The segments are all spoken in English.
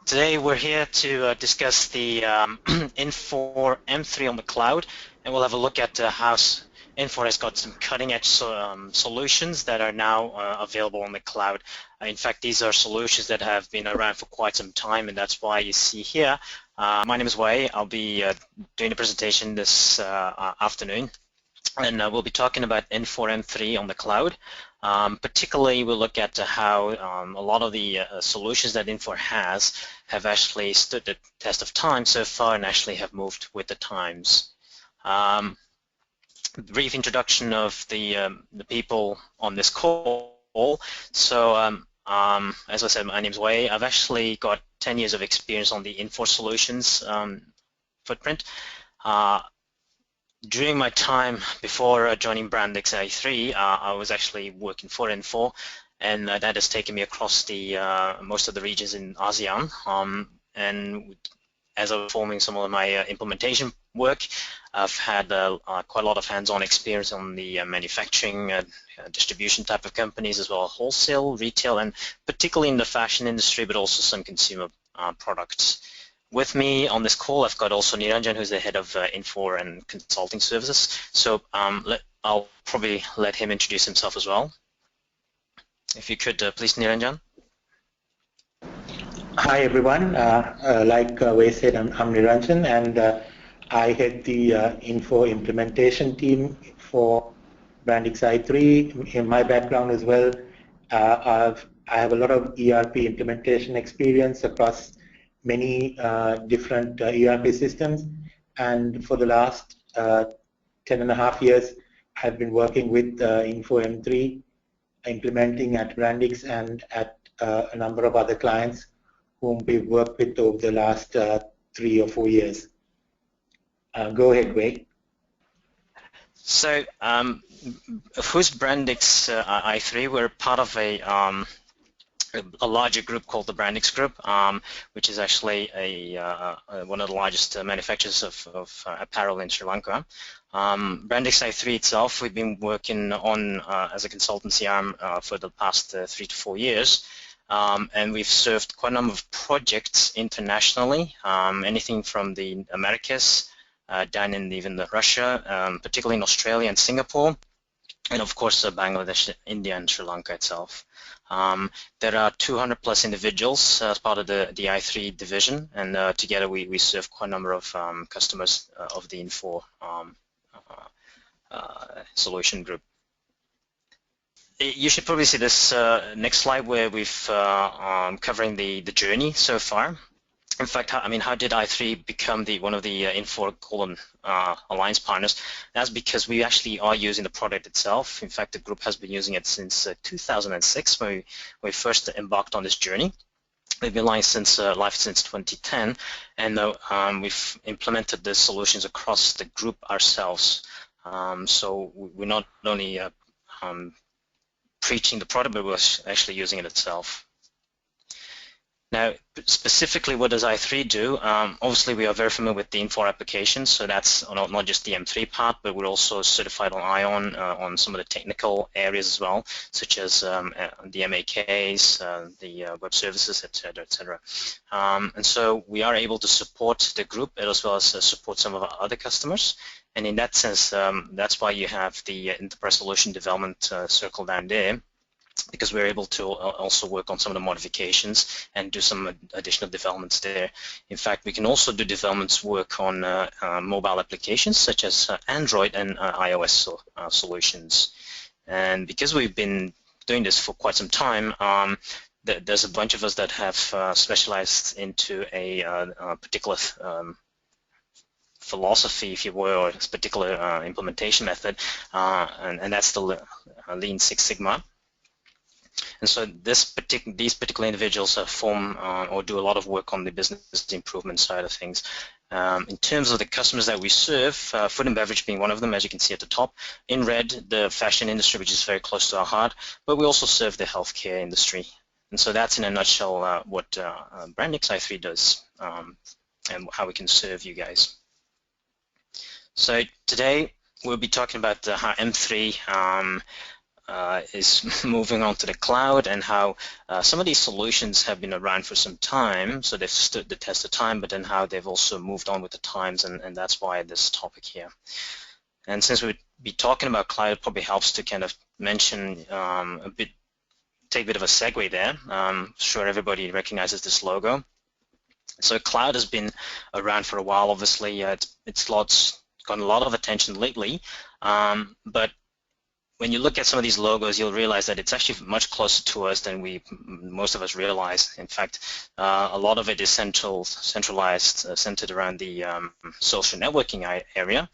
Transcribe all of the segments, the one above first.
Today we're here to discuss the Infor M3 on the cloud, and we'll have a look at how Infor has got some cutting-edge solutions that are now available on the cloud. In fact, these are solutions that have been around for quite some time, and that's why you see here. My name is Wei. I'll be doing a presentation this afternoon, and we'll be talking about Infor M3 on the cloud. Particularly, we'll look at how a lot of the solutions that Infor has have actually stood the test of time so far and actually have moved with the times. Brief introduction of the people on this call. So, as I said, my name is Wei. I've actually got 10 years of experience on the Infor solutions footprint. During my time before joining Brandix i3, I was actually working for Infor, and that has taken me across the most of the regions in ASEAN. And as I was performing some of my implementation work, I've had quite a lot of hands-on experience on the manufacturing, distribution type of companies, as well as wholesale, retail, and particularly in the fashion industry, but also some consumer products. With me on this call, I've got also Niranjan, who's the head of Infor and Consulting Services. So I'll probably let him introduce himself as well. If you could, please, Niranjan. Hi, everyone. Like Wei said, I'm Niranjan, and I head the Infor implementation team for Brandix i3. In my background as well, I have a lot of ERP implementation experience across many different ERP systems, and for the last 10.5 years I've been working with Infor M3, implementing at Brandix and at a number of other clients whom we've worked with over the last 3 or 4 years. Go ahead, Wei. So who's Brandix i3? We're part of a larger group called the Brandix Group, which is actually one of the largest manufacturers of apparel in Sri Lanka. Brandix i3 itself, we've been working on as a consultancy arm for the past 3 to 4 years, and we've served quite a number of projects internationally, anything from the Americas down in even Russia, particularly in Australia and Singapore, and of course Bangladesh, India, and Sri Lanka itself. There are 200 plus individuals as part of the i3 division, and together we serve quite a number of customers of the Infor solution group. You should probably see this next slide where we've covering the journey so far. In fact, I mean, how did i3 become one of the Infor Alliance partners? That's because we actually are using the product itself. In fact, the group has been using it since 2006 when we first embarked on this journey. We've been live since 2010, and we've implemented the solutions across the group ourselves. So we're not only preaching the product, but we're actually using it itself. Now, specifically, what does i3 do? Obviously, we are very familiar with the Infor applications, so that's not just the M3 part, but we're also certified on ION on some of the technical areas as well, such as the MAKs, the web services, etc., etc. And so we are able to support the group as well as support some of our other customers. And in that sense, that's why you have the Enterprise Solution Development circle down there, because we're able to also work on some of the modifications and do some additional developments there. In fact, we can also do developments work on mobile applications such as Android and iOS solutions. And because we've been doing this for quite some time, there's a bunch of us that have specialized into a particular philosophy, if you will, or a particular implementation method, and that's the Lean Six Sigma. And so these particular individuals form or do a lot of work on the business improvement side of things. In terms of the customers that we serve, food and beverage being one of them, as you can see at the top. In red, the fashion industry, which is very close to our heart, but we also serve the healthcare industry. And so that's in a nutshell what Brandix i3 does and how we can serve you guys. So today we'll be talking about how M3 is moving on to the cloud, and how some of these solutions have been around for some time, so they've stood the test of time, but then how they've also moved on with the times, and that's why this topic here. And since we'd be talking about cloud, it probably helps to kind of mention take a bit of a segue there. I'm sure everybody recognizes this logo. So cloud has been around for a while. Obviously, it's gotten a lot of attention lately, but when you look at some of these logos, you'll realize that it's actually much closer to us than most of us realize. In fact, a lot of it is centralized, centered around the social networking area.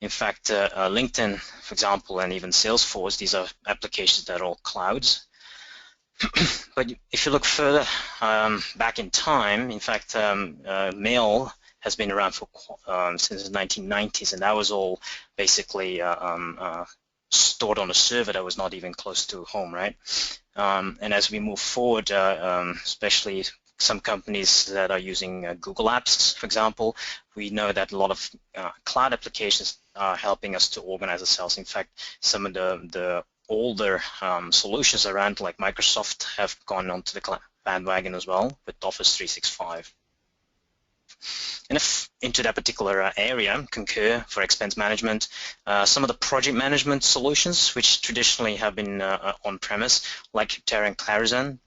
In fact, LinkedIn, for example, and even Salesforce, these are applications that are all clouds. But if you look further back in time, in fact, mail has been around for since the 1990s, and that was all basically stored on a server that was not even close to home, right? And as we move forward, especially some companies that are using Google Apps, for example, we know that a lot of cloud applications are helping us to organize ourselves. In fact, some of the older solutions around, like Microsoft, have gone onto the cloud bandwagon as well with Office 365. And if into that particular area, Concur for expense management, some of the project management solutions, which traditionally have been on-premise, like Terra and Clarizen,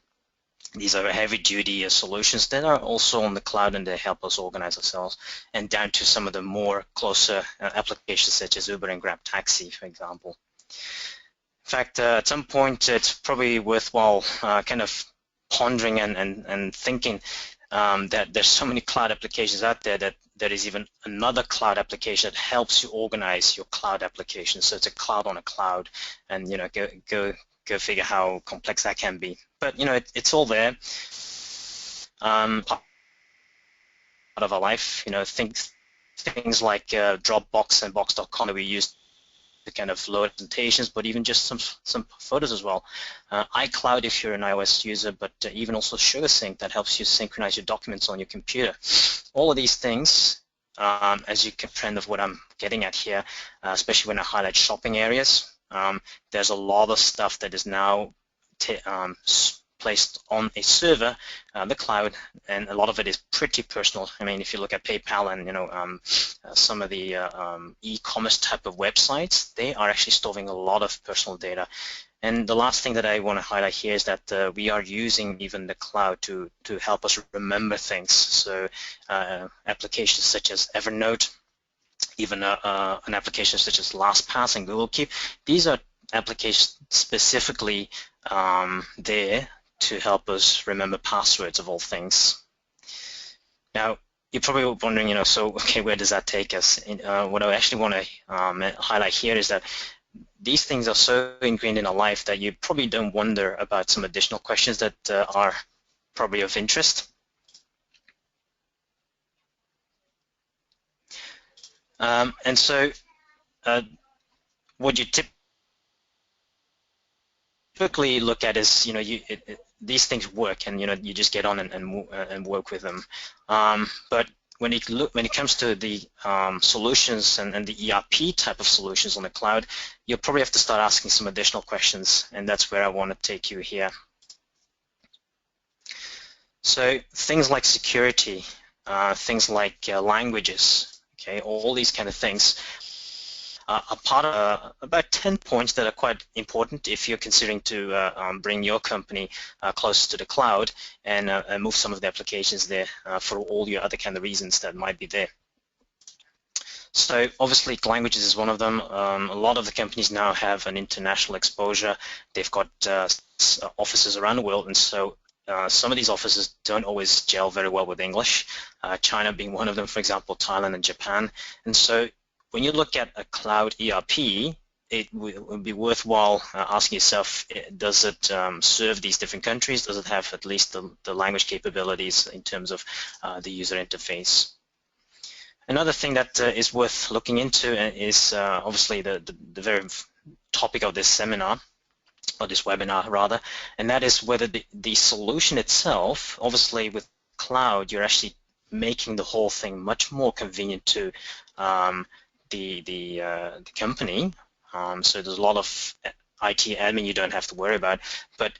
these are heavy-duty solutions that are also on the cloud, and they help us organize ourselves, and down to some of the more closer applications such as Uber and Grab Taxi, for example. In fact, at some point, it's probably worthwhile kind of pondering and thinking that there's so many cloud applications out there that there is even another cloud application that helps you organize your cloud application. So it's a cloud on a cloud, and go figure how complex that can be. But it's all there. Part of our life. Things like Dropbox and Box.com that we use to kind of load presentations, but even just some photos as well. iCloud if you're an iOS user, but even also SugarSync that helps you synchronize your documents on your computer. All of these things, as you can trend of what I'm getting at here, especially when I highlight shopping areas, there's a lot of stuff that is now placed on a server, the cloud, and a lot of it is pretty personal. I mean, if you look at PayPal and some of the e-commerce type of websites, they are actually storing a lot of personal data. And the last thing that I want to highlight here is that we are using even the cloud to help us remember things. So applications such as Evernote, even an application such as LastPass and Google Keep, these are applications specifically there to help us remember passwords of all things. Now, you're probably wondering, so okay, where does that take us? What I actually want to highlight here is that these things are so ingrained in our life that you probably don't wonder about some additional questions that are probably of interest. And so what you typically look at is, these things work, and you just get on and work with them. But when it comes to the solutions and the ERP type of solutions on the cloud, you'll probably have to start asking some additional questions, and that's where I want to take you here. So things like security, things like languages, okay, all these kind of things are part of about 10 points that are quite important if you're considering to bring your company closer to the cloud and move some of the applications there for all your other kind of reasons that might be there. So obviously languages is one of them. A lot of the companies now have an international exposure. They've got offices around the world, and so some of these offices don't always gel very well with English, China being one of them, for example, Thailand and Japan. And so when you look at a cloud ERP, it would be worthwhile asking yourself, does it serve these different countries? Does it have at least the language capabilities in terms of the user interface? Another thing that is worth looking into is obviously the very topic of this seminar, or this webinar rather, and that is whether the solution itself, obviously with cloud, you're actually making the whole thing much more convenient to the company. So there's a lot of IT admin you don't have to worry about. But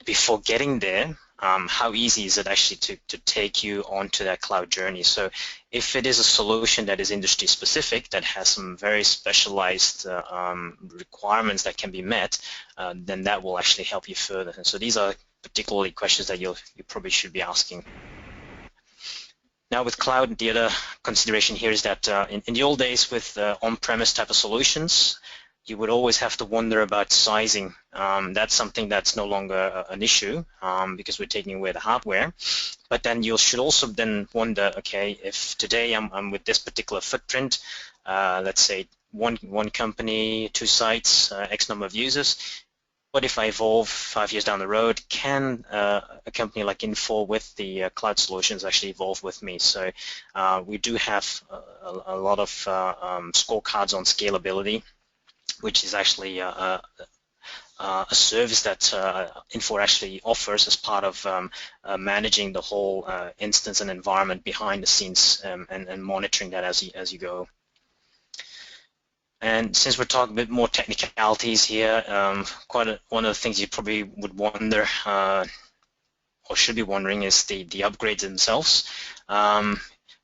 before getting there, how easy is it actually to take you onto that cloud journey? So if it is a solution that is industry specific, that has some very specialized requirements that can be met, then that will actually help you further. And so these are particularly questions that you probably should be asking. Now with cloud, the other consideration here is that in the old days with on-premise type of solutions, you would always have to wonder about sizing. That's something that's no longer an issue because we're taking away the hardware. But then you should also then wonder, okay, if today I'm with this particular footprint, let's say one company, 2 sites, X number of users, what if I evolve 5 years down the road? Can a company like Infor with the cloud solutions actually evolve with me? So we do have a lot of scorecards on scalability, which is actually a service that Infor actually offers as part of managing the whole instance and environment behind the scenes and monitoring that as you go. And since we're talking a bit more technicalities here, one of the things you probably would wonder or should be wondering is the upgrades themselves.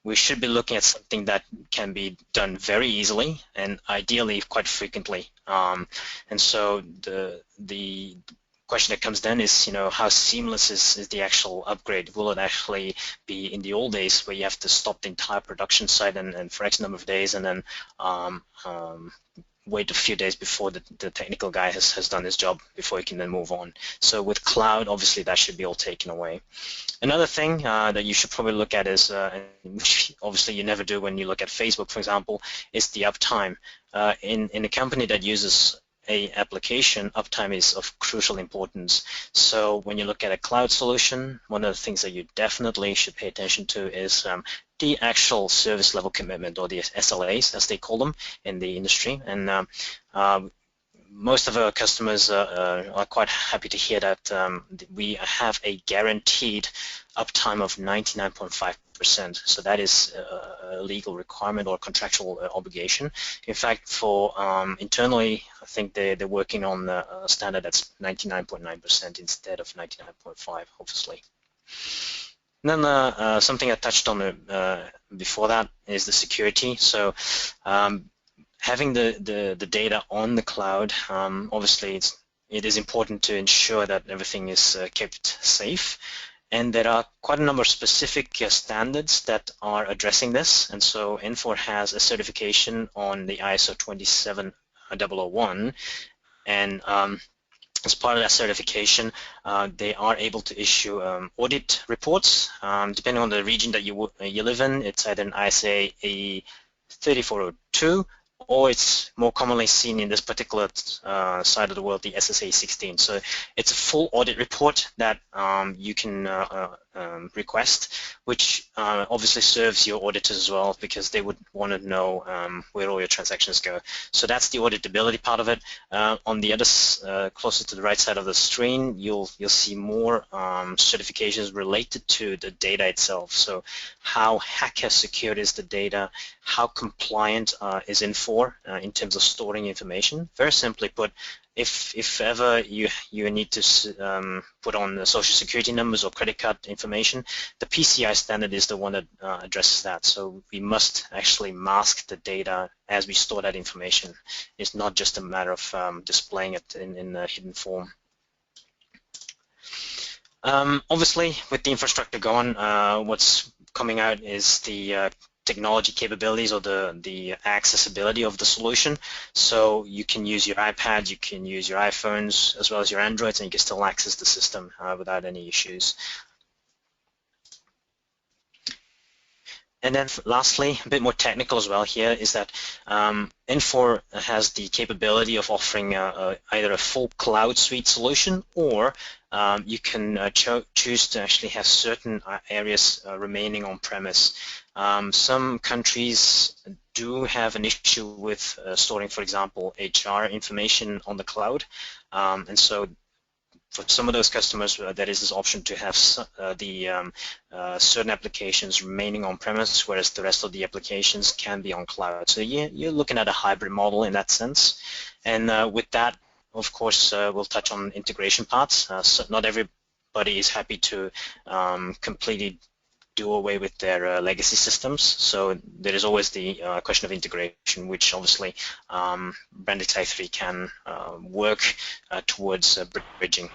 We should be looking at something that can be done very easily and ideally quite frequently. And so the question that comes then is, how seamless is the actual upgrade? Will it actually be in the old days where you have to stop the entire production site and for X number of days and then wait a few days before the technical guy has done his job before he can then move on? So with cloud, obviously that should be all taken away. Another thing that you should probably look at is, which obviously you never do when you look at Facebook, for example, is the uptime. In a company that uses a application, uptime is of crucial importance. So when you look at a cloud solution, one of the things that you definitely should pay attention to is the actual service level commitment, or the SLAs as they call them in the industry. And most of our customers are quite happy to hear that we have a guaranteed uptime of 99.5%. So that is a legal requirement or contractual obligation. In fact, for internally, I think they're working on a standard that's 99.9% instead of 99.5%, obviously. And then something I touched on before that is the security. So having the data on the cloud, obviously it is important to ensure that everything is kept safe. And there are quite a number of specific standards that are addressing this. And so Infor has a certification on the ISO 27001. And as part of that certification, they are able to issue audit reports. Depending on the region that you live in, it's either an ISA 3402, or it's more commonly seen in this particular side of the world, the SSA 16. So it's a full audit report that you can request, which obviously serves your auditors as well, because they would want to know where all your transactions go. So that's the auditability part of it. On the other, closer to the right side of the screen, you'll see more certifications related to the data itself. So how hacker secured is the data? How compliant is Infor in terms of storing information? Very simply put, if ever you need to put on the social security numbers or credit card information, the PCI standard is the one that addresses that. So we must actually mask the data as we store that information. It's not just a matter of displaying it in a hidden form. Obviously, with the infrastructure going, what's coming out is the technology capabilities or the accessibility of the solution. So you can use your iPads, you can use your iPhones as well as your Androids, and you can still access the system without any issues. And then lastly, a bit more technical as well here, is that Infor has the capability of offering either a full cloud suite solution, or you can choose to actually have certain areas remaining on-premise. Some countries do have an issue with storing, for example, HR information on the cloud, and so for some of those customers, there is this option to have certain applications remaining on-premise, whereas the rest of the applications can be on cloud. So you're looking at a hybrid model in that sense. And with that, of course, we'll touch on integration parts. So not everybody is happy to completely do away with their legacy systems. So there is always the question of integration, which obviously Brandix i3 can work towards bridging.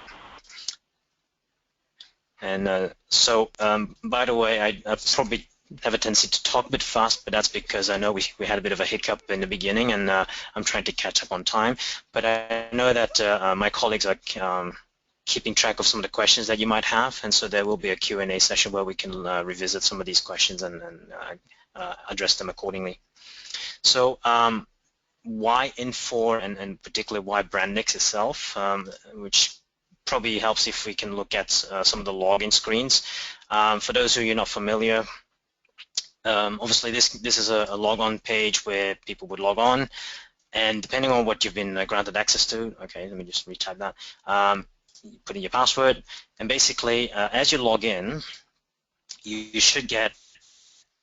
And so, by the way, I probably have a tendency to talk a bit fast, but that's because I know we had a bit of a hiccup in the beginning, and I'm trying to catch up on time. But I know that my colleagues are keeping track of some of the questions that you might have, and so there will be a Q&A session where we can revisit some of these questions and address them accordingly. So why Infor, and particularly why Brandix itself, which probably helps if we can look at some of the login screens. For those who are not familiar, obviously this is a logon page where people would log on, and depending on what you've been granted access to, okay, let me just retype that, you put in your password, and basically as you log in, you should get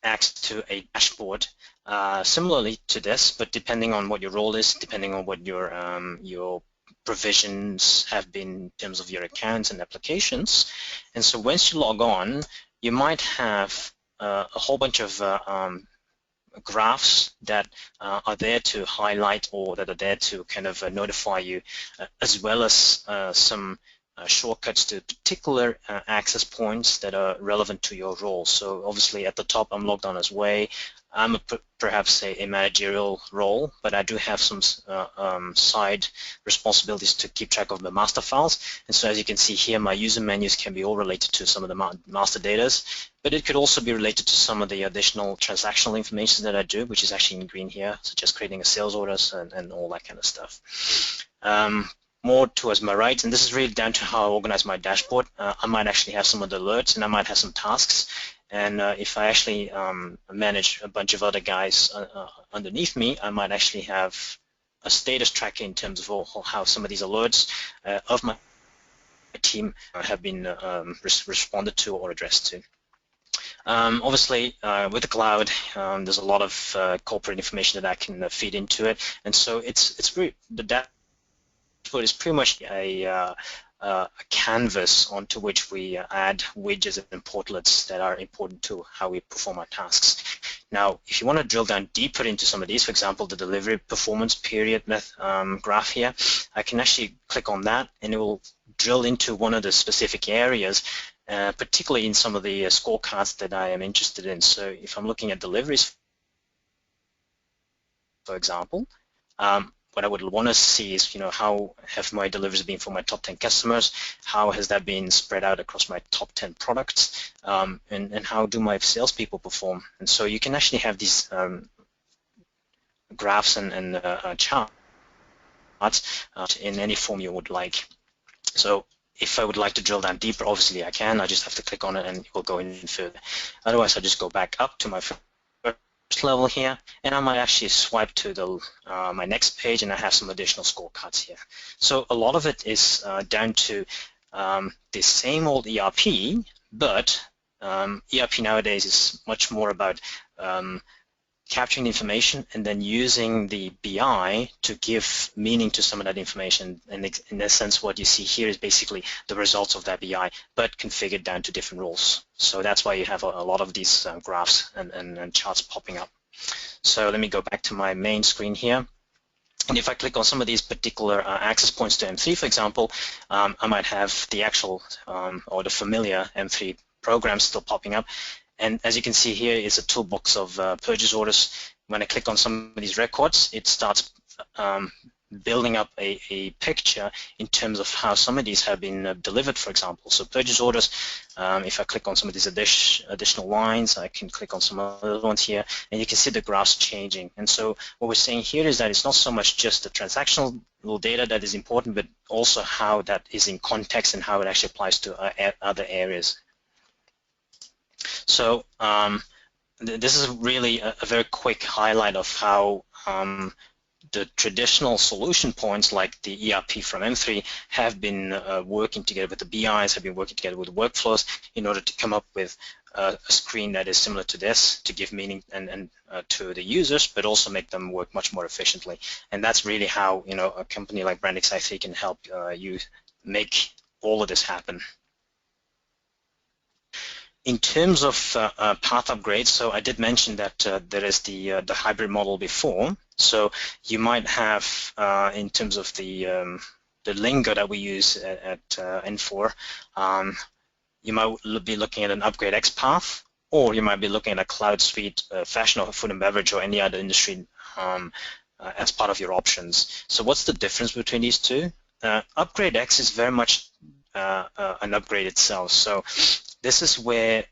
access to a dashboard similarly to this, but depending on what your role is, depending on what your provisions have been in terms of your accounts and applications. And so once you log on, you might have a whole bunch of graphs that are there to highlight or that are there to kind of notify you, as well as some shortcuts to particular access points that are relevant to your role. So obviously at the top I'm logged on as Way. I'm perhaps a managerial role, but I do have some side responsibilities to keep track of the master files. And so as you can see here, my user menus can be all related to some of the master data, but it could also be related to some of the additional transactional information that I do, which is actually in green here, such as creating a sales orders and all that kind of stuff. More towards my right, and this is really down to how I organize my dashboard. I might actually have some of the alerts, and I might have some tasks. And if I actually manage a bunch of other guys underneath me, I might actually have a status tracker in terms of how some of these alerts of my team have been responded to or addressed to. Obviously, with the cloud, there's a lot of corporate information that I can feed into it, and so it's really, the dashboard is pretty much a canvas onto which we add widgets and portlets that are important to how we perform our tasks. Now, if you want to drill down deeper into some of these, for example, the delivery performance period graph here, I can actually click on that, and it will drill into one of the specific areas, particularly in some of the scorecards that I am interested in. So if I'm looking at deliveries, for example, what I would want to see is, how have my deliveries been for my top 10 customers? How has that been spread out across my top 10 products? And how do my salespeople perform? And so you can actually have these graphs and charts in any form you would like. So if I would like to drill down deeper, obviously I can. I just have to click on it and it will go in further. Otherwise, I'll just go back up to my level here, and I might actually swipe to the my next page, and I have some additional scorecards here. So a lot of it is down to the same old ERP, but ERP nowadays is much more about capturing information and then using the BI to give meaning to some of that information. And in a sense, what you see here is basically the results of that BI, but configured down to different roles. So that's why you have a lot of these graphs and charts popping up. So let me go back to my main screen here. And if I click on some of these particular access points to M3, for example, I might have the actual or the familiar M3 program still popping up. And as you can see here is a toolbox of purchase orders. When I click on some of these records, it starts building up a picture in terms of how some of these have been delivered, for example. So purchase orders, if I click on some of these additional lines, I can click on some other ones here, and you can see the graphs changing. And so what we're saying here is that it's not so much just the transactional data that is important, but also how that is in context and how it actually applies to other areas. So this is really a very quick highlight of how the traditional solution points like the ERP from M3 have been working together with the BIs, have been working together with workflows in order to come up with a screen that is similar to this to give meaning and to the users, but also make them work much more efficiently. And that's really how a company like Brandix i3 can help you make all of this happen. In terms of path upgrades, so I did mention that there is the hybrid model before. So you might have, in terms of the lingo that we use at Infor, you might be looking at an upgrade X path, or you might be looking at a cloud suite, fashion or food and beverage, or any other industry as part of your options. So what's the difference between these two? Upgrade X is very much an upgrade itself. So this is where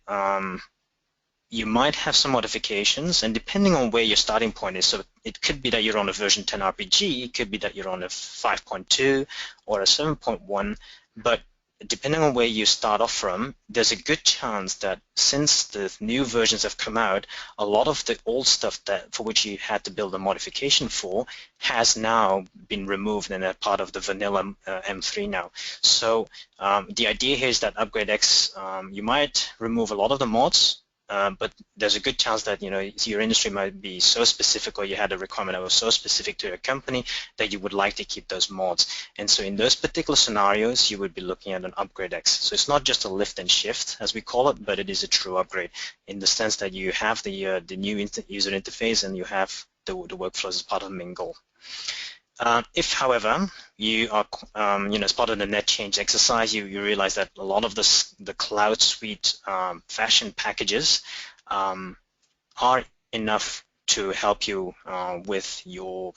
you might have some modifications, and depending on where your starting point is, so it could be that you're on a version 10 RPG, it could be that you're on a 5.2 or a 7.1, but depending on where you start off from, there's a good chance that since the new versions have come out, a lot of the old stuff for which you had to build a modification for has now been removed and are part of the vanilla M3 now. So the idea here is that Upgrade X, you might remove a lot of the mods, but there's a good chance that your industry might be so specific, or you had a requirement that was so specific to your company that you would like to keep those mods. And so in those particular scenarios, you would be looking at an Upgrade X. So it's not just a lift and shift, as we call it, but it is a true upgrade in the sense that you have the new user interface and you have the workflows as part of Mingle. If, however, you are, as part of the net change exercise, you realize that a lot of the cloud suite fashion packages are enough to help you with your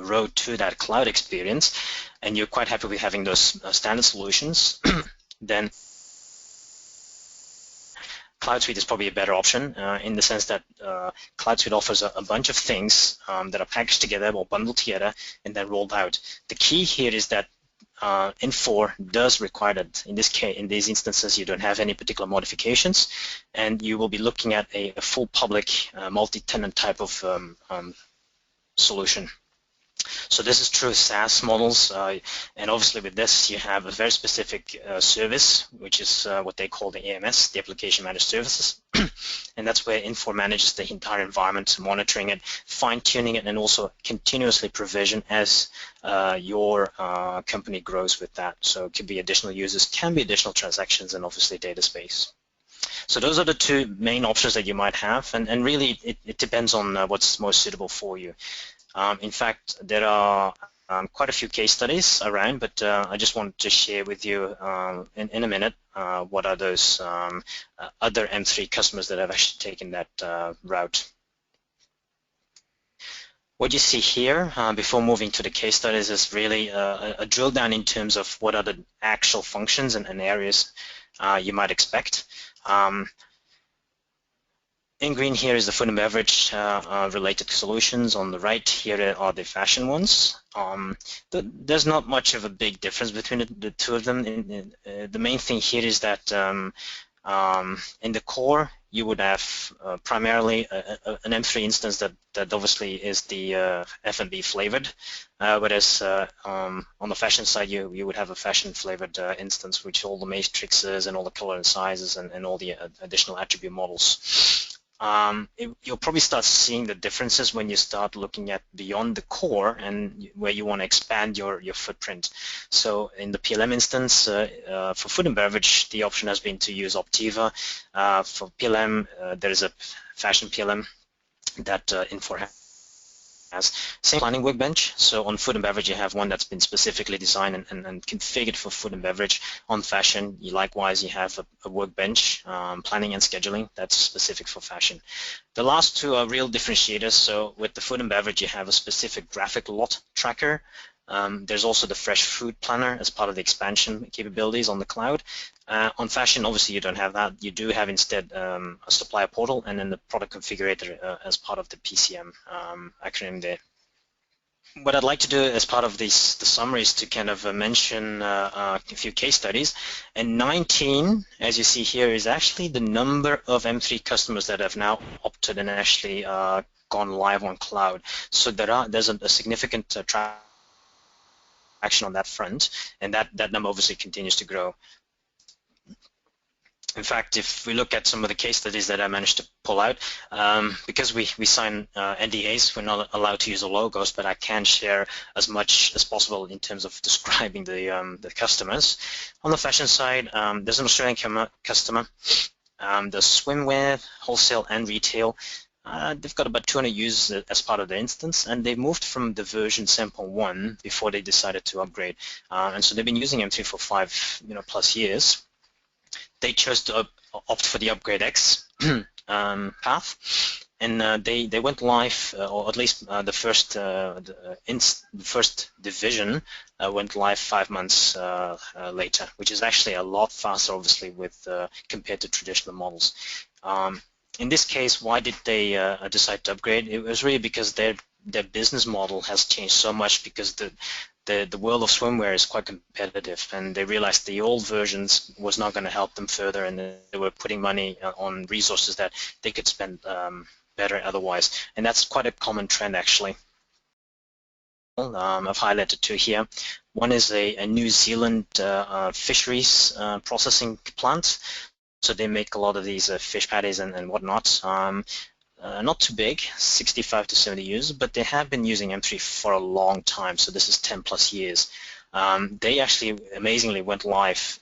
road to that cloud experience, and you're quite happy with having those standard solutions, then Cloud Suite is probably a better option in the sense that Cloud Suite offers a bunch of things that are packaged together or bundled together and then rolled out. The key here is that Infor does require that in these instances you don't have any particular modifications, and you will be looking at a full public multi-tenant type of solution. So this is true SaaS models, and obviously with this you have a very specific service, which is what they call the AMS, the Application Managed Services, and that's where Infor manages the entire environment, monitoring it, fine-tuning it, and also continuously provision as your company grows with that. So it could be additional users, can be additional transactions, and obviously data space. So those are the two main options that you might have, and really it depends on what's most suitable for you. In fact, there are quite a few case studies around, but I just wanted to share with you in a minute what are those other M3 customers that have actually taken that route. What you see here before moving to the case studies is really a drill down in terms of what are the actual functions and areas you might expect. In green here is the food and beverage related solutions. On the right here are the fashion ones. There's not much of a big difference between the two of them. The main thing here is that in the core you would have primarily an M3 instance that obviously is the F&B flavored, whereas on the fashion side you would have a fashion flavored instance, which all the matrices and all the color and sizes and all the additional attribute models. You'll probably start seeing the differences when you start looking at beyond the core and where you want to expand your footprint. So in the PLM instance, for food and beverage, the option has been to use Optiva. For PLM, there is a fashion PLM that Infor has. Same planning workbench. So on food and beverage, you have one that's been specifically designed and configured for food and beverage. On fashion, likewise, you have a workbench, planning and scheduling, that's specific for fashion. The last two are real differentiators. So with the food and beverage, you have a specific graphic lot tracker. There's also the fresh food planner as part of the expansion capabilities on the cloud. On fashion, obviously you don't have that. You do have instead a supplier portal and then the product configurator as part of the PCM acronym there. What I'd like to do as part of the summary is to kind of mention a few case studies. And 19, as you see here, is actually the number of M3 customers that have now opted and actually gone live on cloud. So there's a significant traction on that front, and that number obviously continues to grow. In fact, if we look at some of the case studies that I managed to pull out, because we sign NDAs, we're not allowed to use the logos, but I can share as much as possible in terms of describing the customers. On the fashion side, there's an Australian customer. The swimwear, wholesale and retail, they've got about 200 users as part of the instance, and they moved from the version sample 1 before they decided to upgrade. And so they've been using M3 for 5 plus years. They chose to opt for the upgrade X path, and they went live, or at least the first division went live 5 months later, which is actually a lot faster, obviously, with compared to traditional models. In this case, why did they decide to upgrade? It was really because their business model has changed so much, because the world of swimwear is quite competitive, and they realized the old versions was not going to help them further, and they were putting money on resources that they could spend better otherwise. And that's quite a common trend, actually. I've highlighted two here. One is a New Zealand fisheries processing plant. So they make a lot of these fish patties and whatnot. Not too big, 65 to 70 users, but they have been using M3 for a long time, so this is 10 plus years. They actually amazingly went live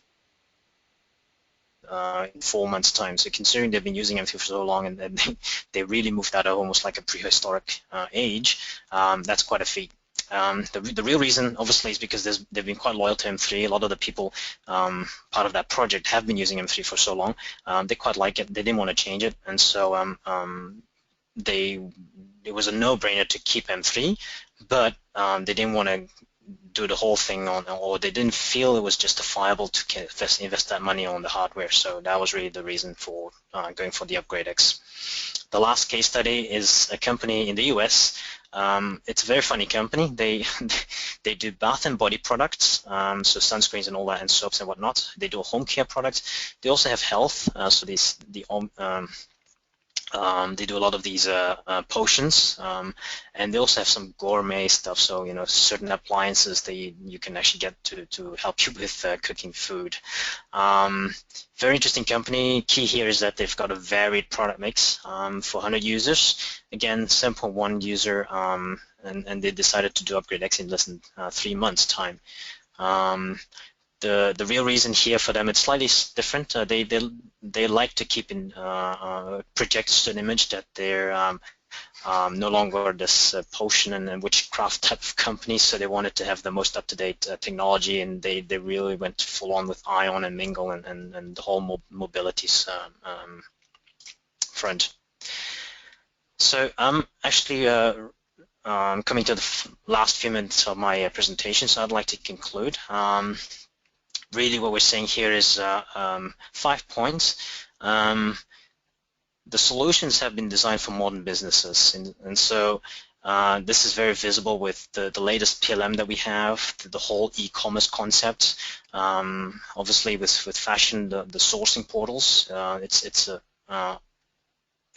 in 4 months' time. So considering they've been using M3 for so long, and they really moved out of almost like a prehistoric age, that's quite a feat. The real reason, obviously, is because they've been quite loyal to M3. A lot of the people part of that project have been using M3 for so long. They quite like it. They didn't want to change it, and so it was a no-brainer to keep M3, but they didn't want to do the whole thing on, or they didn't feel it was justifiable to invest that money on the hardware. So that was really the reason for going for the Upgrade X. The last case study is a company in the US. It's a very funny company. They do bath and body products, so sunscreens and all that, and soaps and whatnot. They do home care products. They also have health, so they do a lot of these potions, and they also have some gourmet stuff. So certain appliances that you can actually get to help you with cooking food. Very interesting company. Key here is that they've got a varied product mix for 100 users. Again, simple one user, and they decided to do Upgrade X in less than 3 months' time. The real reason here for them, it's slightly different. They like to keep in project a certain image that they're no longer this potion and witchcraft type of company, so they wanted to have the most up-to-date technology, and they really went full on with Ion and Mingle and the whole mobility front. So I'm actually coming to the last few minutes of my presentation, so I'd like to conclude. Really what we're saying here is 5 points. The solutions have been designed for modern businesses, and so this is very visible with the latest PLM that we have, the whole e-commerce concept. Obviously with fashion, the sourcing portals,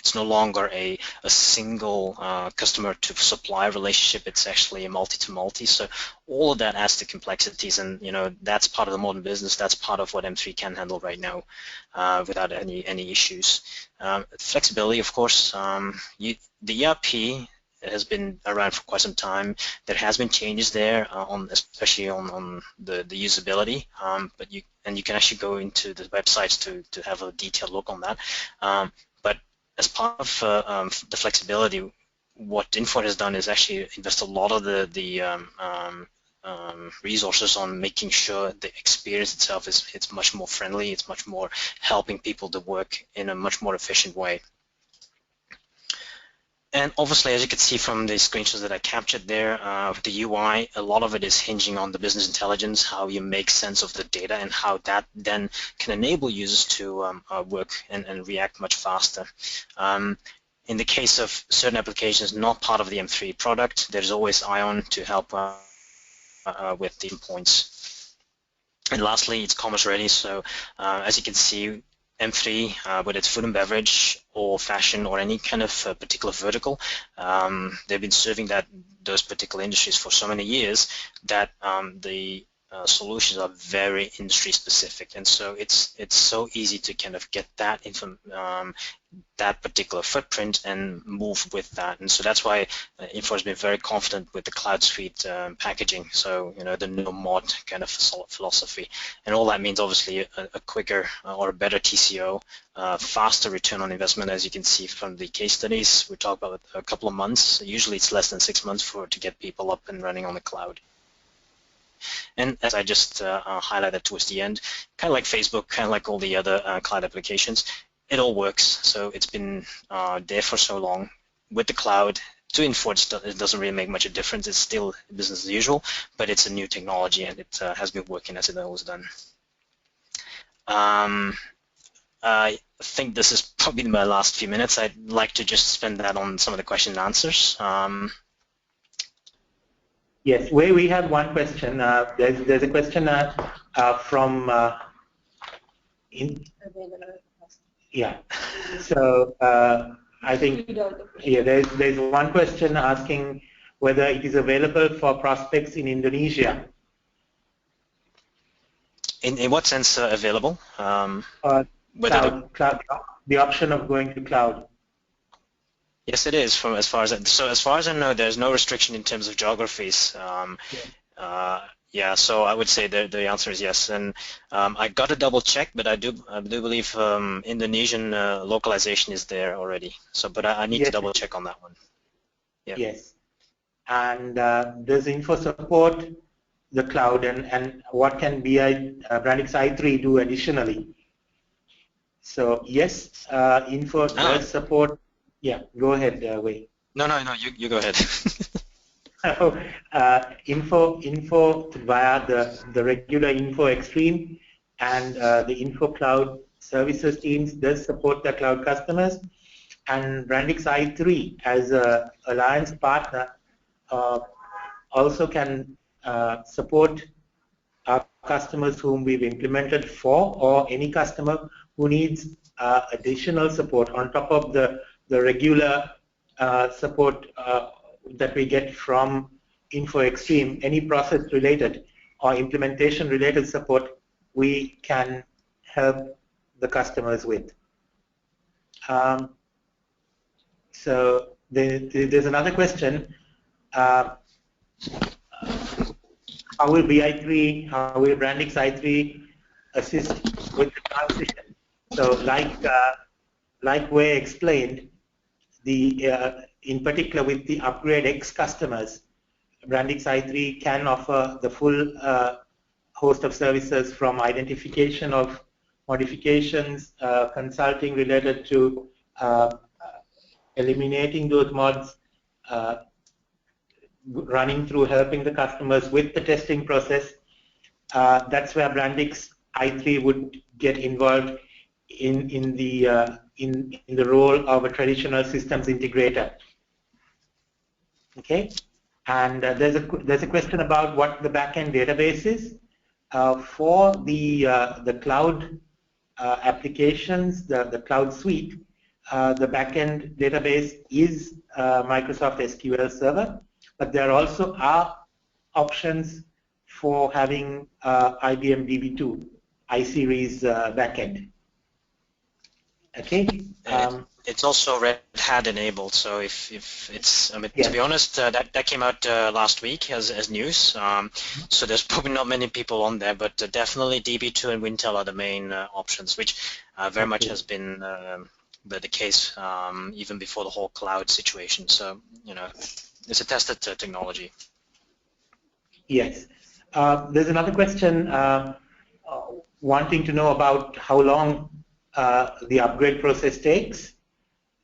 it's no longer a single customer to supplier relationship. It's actually a multi to multi. So all of that adds to complexities, and that's part of the modern business. That's part of what M3 can handle right now without any issues. Flexibility, of course. The ERP has been around for quite some time. There has been changes there, especially on the usability. But you can actually go into the websites to have a detailed look on that. But as part of the flexibility, what Infor has done is actually invest a lot of the resources on making sure the experience itself it's much more friendly. It's much more helping people to work in a much more efficient way. And obviously, as you can see from the screenshots that I captured there, the UI, a lot of it is hinging on the business intelligence, how you make sense of the data, and how that then can enable users to work and react much faster. In the case of certain applications not part of the M3 product, there's always Ion to help with the points. And lastly, it's commerce ready. So as you can see, M3, whether it's food and beverage or fashion or any kind of particular vertical, they've been serving those particular industries for so many years that the solutions are very industry specific, and so it's so easy to kind of get that that particular footprint and move with that. And so that's why Infor has been very confident with the Cloud Suite packaging. So, the no mod kind of philosophy. And all that means obviously a quicker or a better TCO, faster return on investment, as you can see from the case studies. We talk about a couple of months. Usually it's less than 6 months to get people up and running on the cloud. And as I just highlighted towards the end, kind of like Facebook, kind of like all the other cloud applications, it all works. So it's been there for so long. With the cloud, to Infor, it doesn't really make much a difference. It's still business as usual, but it's a new technology, and it has been working as it always done. I think this is probably my last few minutes. I'd like to just spend that on some of the question and answers. Yes, we have one question. There's a question from yeah. So I think there's one question asking whether it is available for prospects in Indonesia. In what sense available? Cloud, the option of going to cloud. Yes, it is. As far as I know, there's no restriction in terms of geographies. Yeah, so I would say the answer is yes. And I got to double check, but I do believe Indonesian localization is there already. So, but I need to double check on that one. Yeah. Yes. And does Infor support the cloud, and what can Brandix i3 do additionally? So yes, Infor does support. Yeah, go ahead, Wei. No, you go ahead. Infor via the regular Infor Extreme and the Infor Cloud Services teams does support the cloud customers, and Brandix i3 as an alliance partner also can support our customers whom we've implemented for, or any customer who needs additional support on top of the regular support that we get from Infor Extreme. Any process related or implementation related support we can help the customers with. So there's another question. How will Brandix i3 assist with the transition? So like Wei explained, in particular with the Upgrade X customers, Brandix i3 can offer the full host of services, from identification of modifications, consulting related to eliminating those mods, running through helping the customers with the testing process. That's where Brandix i3 would get involved in the role of a traditional systems integrator. Okay, and there's a question about what the backend database is for the cloud applications, the cloud suite. The backend database is Microsoft SQL Server, but there also are options for having IBM DB2 iSeries backend. Okay. It's also Red Hat enabled, so if it's, I mean, to be honest, that came out last week as news. So there's probably not many people on there, but definitely DB2 and Wintel are the main options, which very much has been the case even before the whole cloud situation. So it's a tested technology. Yes. There's another question wanting to know about how long the upgrade process takes,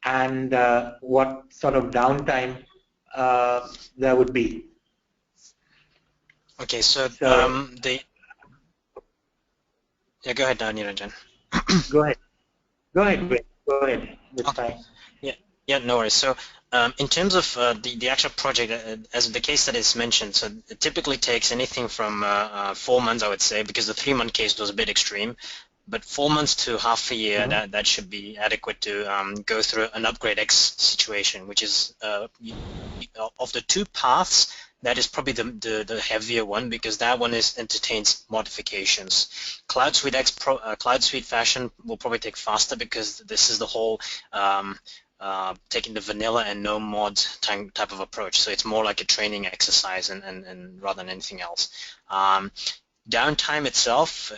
and what sort of downtime there would be. Okay, so yeah, go ahead, Niranjan. Go ahead. Go ahead. That's fine. Yeah, no worries. So in terms of the actual project, as the case that is mentioned, so it typically takes anything from 4 months, I would say, because the 3-month case was a bit extreme. but 4 months to half a year, that should be adequate to go through an upgrade X situation, which is of the two paths, that is probably the heavier one, because that one entertains modifications. Cloud Suite X Cloud Suite Fashion will probably take faster, because this is the whole taking the vanilla and no mod type of approach. So it's more like a training exercise and rather than anything else. Downtime itself,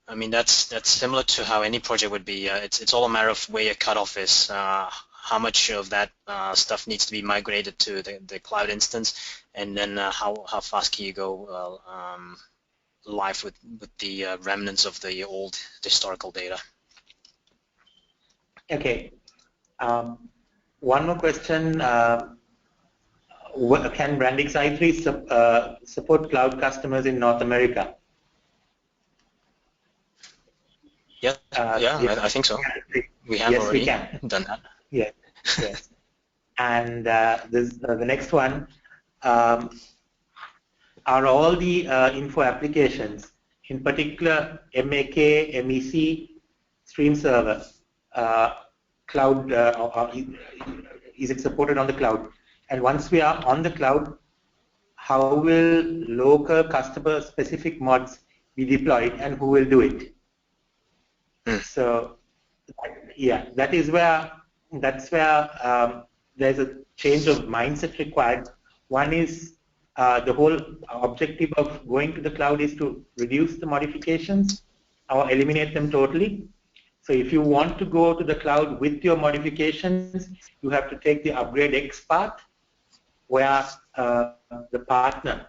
I mean, that's similar to how any project would be. It's all a matter of where your cutoff is, how much of that stuff needs to be migrated to the cloud instance, and then how fast can you go live with the remnants of the old historical data. Okay. One more question. Can Brandix i3 support cloud customers in North America? Yeah, yeah, I think so. We have already done that. Yes, yes. And the next one, are all the info applications, in particular MAK, MEC, Stream Server, cloud, is it supported on the cloud? And once we are on the cloud, how will local customer specific mods be deployed, and who will do it? So yeah, that's where there's a change of mindset required. One is the whole objective of going to the cloud is to reduce the modifications or eliminate them totally. So if you want to go to the cloud with your modifications, you have to take the upgrade X path, where the partner,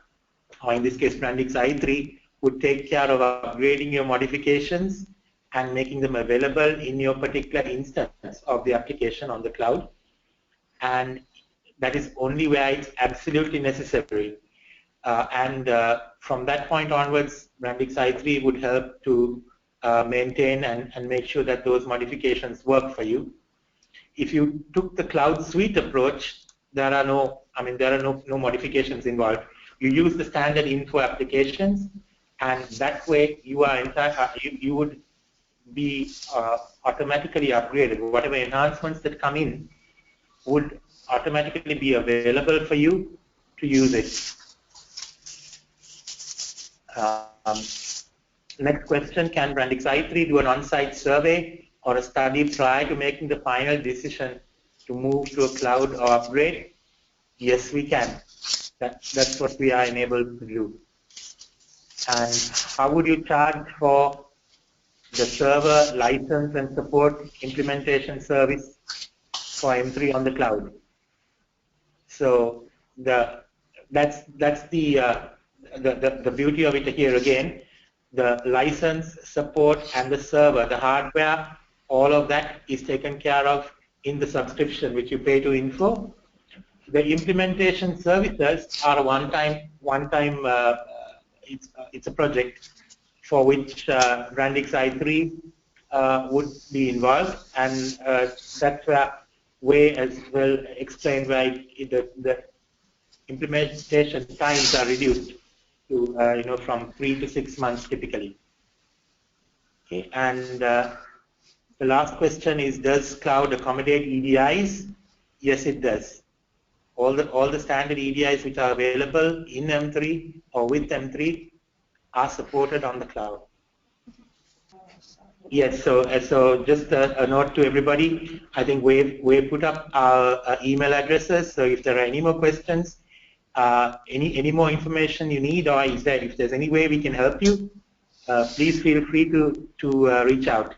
or in this case Brandix i3, would take care of upgrading your modifications and making them available in your particular instance of the application on the cloud. And that is only where it's absolutely necessary. From that point onwards, Brandix i3 would help to maintain and make sure that those modifications work for you. If you took the cloud suite approach, there are no modifications involved. You use the standard info applications, and that way you would be automatically upgraded. Whatever enhancements that come in would automatically be available for you to use it. Next question, can Brandix i3 do an on-site survey or a study prior to making the final decision to move to a cloud or upgrade? Yes, we can. That's what we are enabled to do. And how would you charge for the server license and support implementation service for M3 on the cloud? So that's the beauty of it here again. The license, support, and the server, the hardware, all of that is taken care of in the subscription which you pay to Info. The implementation services are it's a project for which Brandix i3 would be involved, and that's where way as well explained why the implementation times are reduced to from 3 to 6 months typically. Okay, and the last question is, does cloud accommodate EDIs? Yes, it does. All the standard EDIs which are available in M3 or with M3 are supported on the cloud. Yes, so just a note to everybody. I think we've put up our email addresses. So if there are any more questions, any more information you need, or if there's any way we can help you, please feel free to reach out.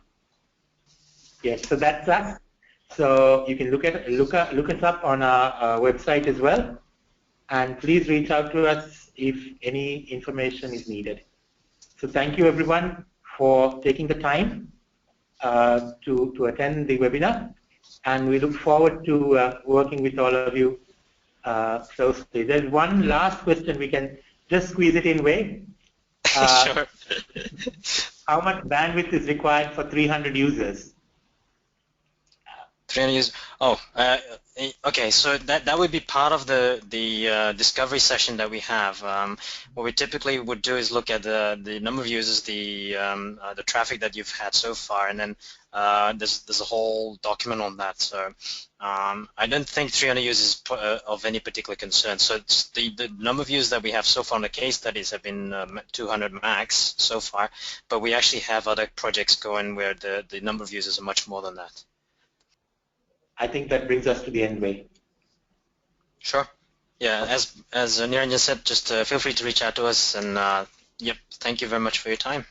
Yes, so that's us. So you can look us up on our website as well, and please reach out to us if any information is needed. So thank you everyone for taking the time to attend the webinar, and we look forward to working with all of you closely. There's one last question, we can just squeeze it in, Wei. Sure. How much bandwidth is required for 300 users? 300 users. Oh, okay. So that would be part of the discovery session that we have. What we typically would do is look at the number of users, the traffic that you've had so far, and then there's a whole document on that. So I don't think 300 users is of any particular concern. So it's the number of users that we have so far in the case studies have been 200 max so far, but we actually have other projects going where the number of users are much more than that. I think that brings us to the end way. Sure. Yeah, as Niranjan said, just feel free to reach out to us, and yep, thank you very much for your time.